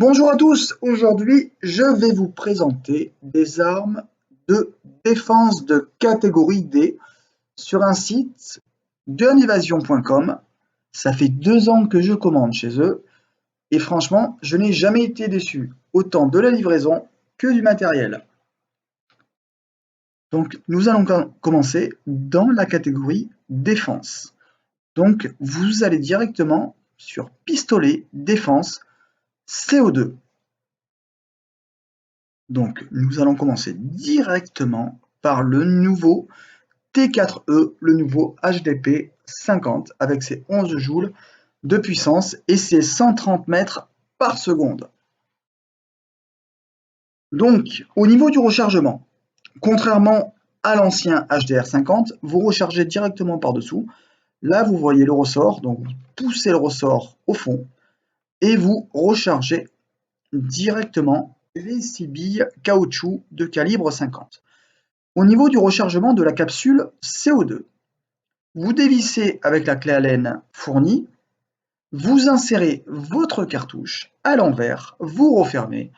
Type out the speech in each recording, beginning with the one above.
Bonjour à tous, aujourd'hui je vais vous présenter des armes de défense de catégorie D sur un site gunevasion.com. Ça fait 2 ans que je commande chez eux et franchement je n'ai jamais été déçu, autant de la livraison que du matériel. Donc nous allons commencer dans la catégorie défense. Donc vous allez directement sur pistolet défense CO2. Donc, nous allons commencer directement par le nouveau T4E, le nouveau HDP 50 avec ses 11 joules de puissance et ses 130 mètres par seconde. Donc, au niveau du rechargement, contrairement à l'ancien HDR 50, vous rechargez directement par-dessous. Là, vous voyez le ressort, donc vous poussez le ressort au fond et vous rechargez directement les 6 billes caoutchouc de calibre 50. Au niveau du rechargement de la capsule CO2, vous dévissez avec la clé Allen fournie, vous insérez votre cartouche à l'envers, vous refermez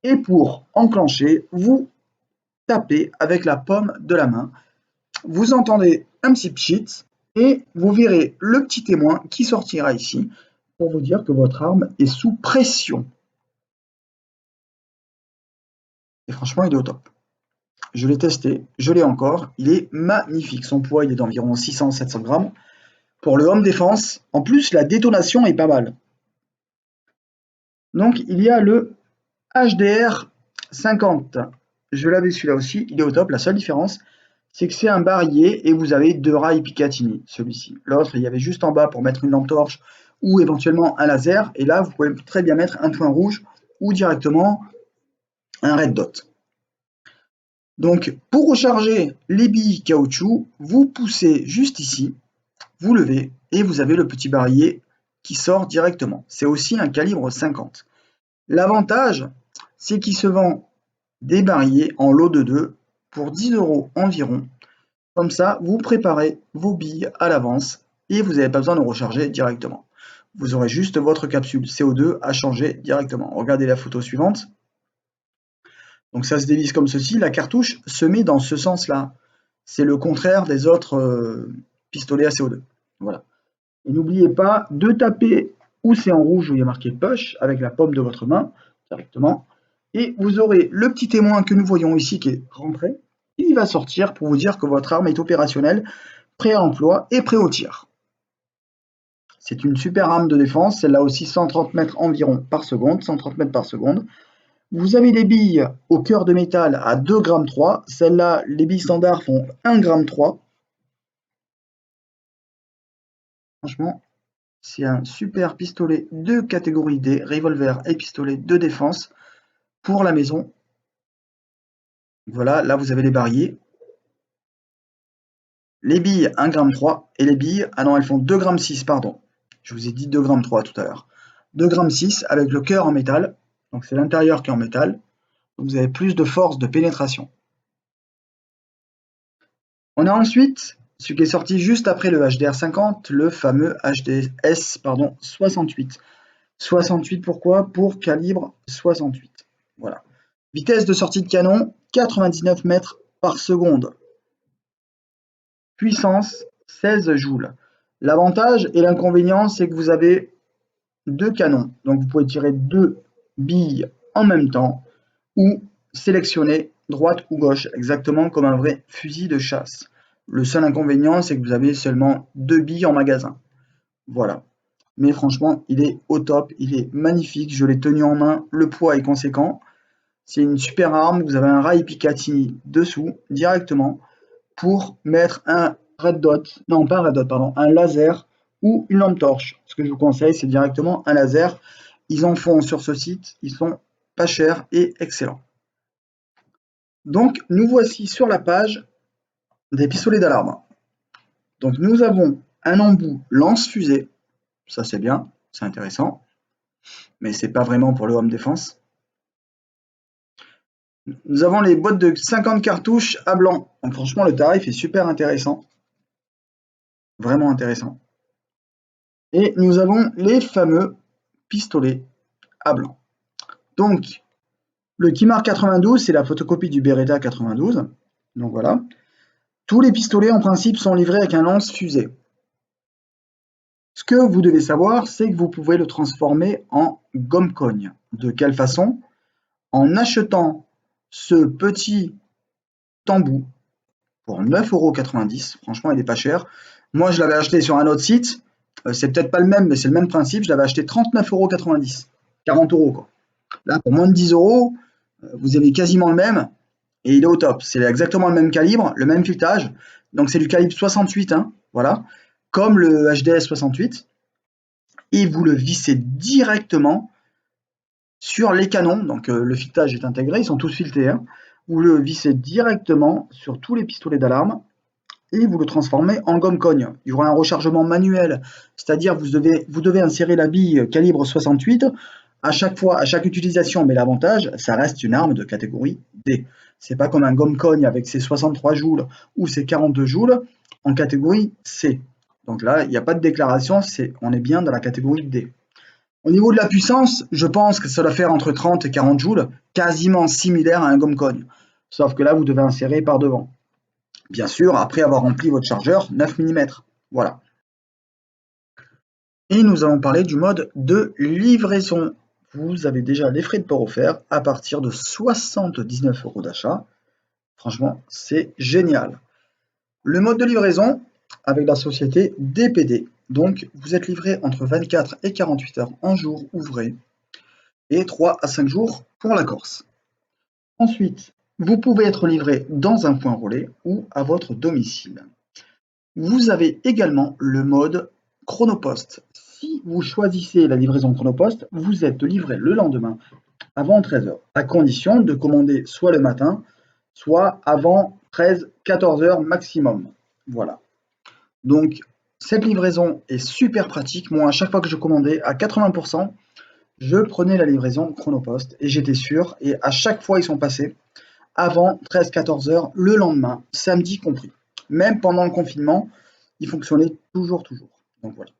et pour enclencher, vous tapez avec la paume de la main. Vous entendez un petit pchit et vous verrez le petit témoin qui sortira ici pour vous dire que votre arme est sous pression. Et franchement, il est au top. Je l'ai testé, je l'ai encore, il est magnifique. Son poids, il est d'environ 600-700 grammes. Pour le home défense, en plus, la détonation est pas mal. Donc, il y a le HDR 50. Je l'avais celui-là aussi, il est au top. La seule différence, c'est que c'est un barillet et vous avez 2 rails Picatinny, celui-ci. L'autre, il y avait juste en bas pour mettre une lampe torche ou éventuellement un laser. Et là, vous pouvez très bien mettre un point rouge ou directement un red dot. Donc, pour recharger les billes caoutchouc, vous poussez juste ici, vous levez et vous avez le petit barillet qui sort directement. C'est aussi un calibre 50. L'avantage, c'est qu'il se vend des barillets en lot de 2 pour 10 € environ. Comme ça, vous préparez vos billes à l'avance et vous n'avez pas besoin de recharger directement. Vous aurez juste votre capsule CO2 à changer directement. Regardez la photo suivante. Donc ça se dévisse comme ceci. La cartouche se met dans ce sens-là. C'est le contraire des autres pistolets à CO2. Voilà. Et n'oubliez pas de taper où c'est en rouge où il y a marqué push avec la paume de votre main directement. Et vous aurez le petit témoin que nous voyons ici qui est rentré. Il va sortir pour vous dire que votre arme est opérationnelle, prêt à emploi et prêt au tir. C'est une super arme de défense. Celle-là aussi 130 mètres environ par seconde. 130 mètres par seconde. Vous avez des billes au cœur de métal à 2,3 g. Celles-là, les billes standards font 1,3 g. Franchement, c'est un super pistolet de catégorie D, revolver et pistolet de défense pour la maison. Voilà, là vous avez les barillet. Les billes 1,3 g et les billes, ah non, elles font 2,6 g, pardon. Je vous ai dit 2,3 g tout à l'heure. 2,6 g avec le cœur en métal. Donc c'est l'intérieur qui est en métal. Donc vous avez plus de force de pénétration. On a ensuite ce qui est sorti juste après le HDR 50, le fameux HDS 68. 68 pourquoi? Pour calibre 68. Voilà. Vitesse de sortie de canon, 99 mètres par seconde. Puissance, 16 joules. L'avantage et l'inconvénient, c'est que vous avez 2 canons. Donc vous pouvez tirer 2 billes en même temps ou sélectionner droite ou gauche, exactement comme un vrai fusil de chasse. Le seul inconvénient, c'est que vous avez seulement 2 billes en magasin. Voilà. Mais franchement, il est au top, il est magnifique, je l'ai tenu en main, le poids est conséquent. C'est une super arme, vous avez un rail Picatinny dessous, directement, pour mettre un red dot, non pas un red dot, pardon, un laser ou une lampe torche. Ce que je vous conseille, c'est directement un laser. Ils en font sur ce site, ils sont pas chers et excellents. Donc, nous voici sur la page des pistolets d'alarme. Donc, nous avons un embout lance-fusée. Ça, c'est bien, c'est intéressant. Mais c'est pas vraiment pour le home défense. Nous avons les boîtes de 50 cartouches à blanc. Donc, franchement, le tarif est super intéressant. Vraiment intéressant. Et nous avons les fameux pistolets à blanc. Donc, le Kimar 92, c'est la photocopie du Beretta 92. Donc voilà. Tous les pistolets, en principe, sont livrés avec un lance-fusée. Ce que vous devez savoir, c'est que vous pouvez le transformer en gomme-cogne. De quelle façon? En achetant ce petit tambour pour 9,90 €. Franchement, il n'est pas cher. Moi, je l'avais acheté sur un autre site. C'est peut-être pas le même, mais c'est le même principe. Je l'avais acheté 39,90 €. 40 € quoi. Là, pour moins de 10 €, vous avez quasiment le même et il est au top. C'est exactement le même calibre, le même filetage. Donc c'est du calibre 68, hein, voilà, comme le HDS 68. Et vous le vissez directement sur les canons. Donc le filetage est intégré, ils sont tous filetés, hein. Vous le vissez directement sur tous les pistolets d'alarme et vous le transformez en gomme-cogne. Il y aura un rechargement manuel, c'est-à-dire vous devez insérer la bille calibre 68 à chaque fois, à chaque utilisation, mais l'avantage, ça reste une arme de catégorie D. C'est pas comme un gomme-cogne avec ses 63 joules ou ses 42 joules en catégorie C. Donc là, il n'y a pas de déclaration, on est bien dans la catégorie D. Au niveau de la puissance, je pense que ça doit faire entre 30 et 40 joules, quasiment similaire à un gomme-cogne. Sauf que là, vous devez insérer par devant. Bien sûr, après avoir rempli votre chargeur 9 mm. Voilà. Et nous allons parler du mode de livraison. Vous avez déjà les frais de port offerts à partir de 79 € d'achat. Franchement, c'est génial. Le mode de livraison avec la société DPD. Donc, vous êtes livré entre 24 et 48 heures en jour ouvré et 3 à 5 jours pour la Corse. Ensuite, vous pouvez être livré dans un point relais ou à votre domicile. Vous avez également le mode chronopost. Si vous choisissez la livraison chronopost, vous êtes livré le lendemain avant 13 h, à condition de commander soit le matin, soit avant 13-14 h maximum. Voilà. Donc, cette livraison est super pratique. Moi, à chaque fois que je commandais, à 80%, je prenais la livraison chronopost et j'étais sûr. Et à chaque fois, ils sont passés avant 13-14 h le lendemain, samedi compris. Même pendant le confinement, il fonctionnait toujours. Donc voilà.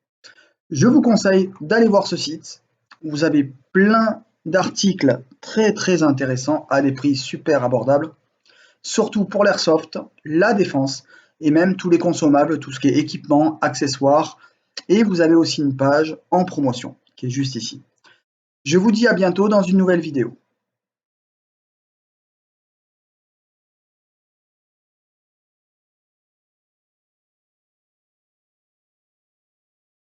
Je vous conseille d'aller voir ce site. Vous avez plein d'articles très intéressants à des prix super abordables, surtout pour l'airsoft, la défense et même tous les consommables, tout ce qui est équipement, accessoires. Et vous avez aussi une page en promotion qui est juste ici. Je vous dis à bientôt dans une nouvelle vidéo.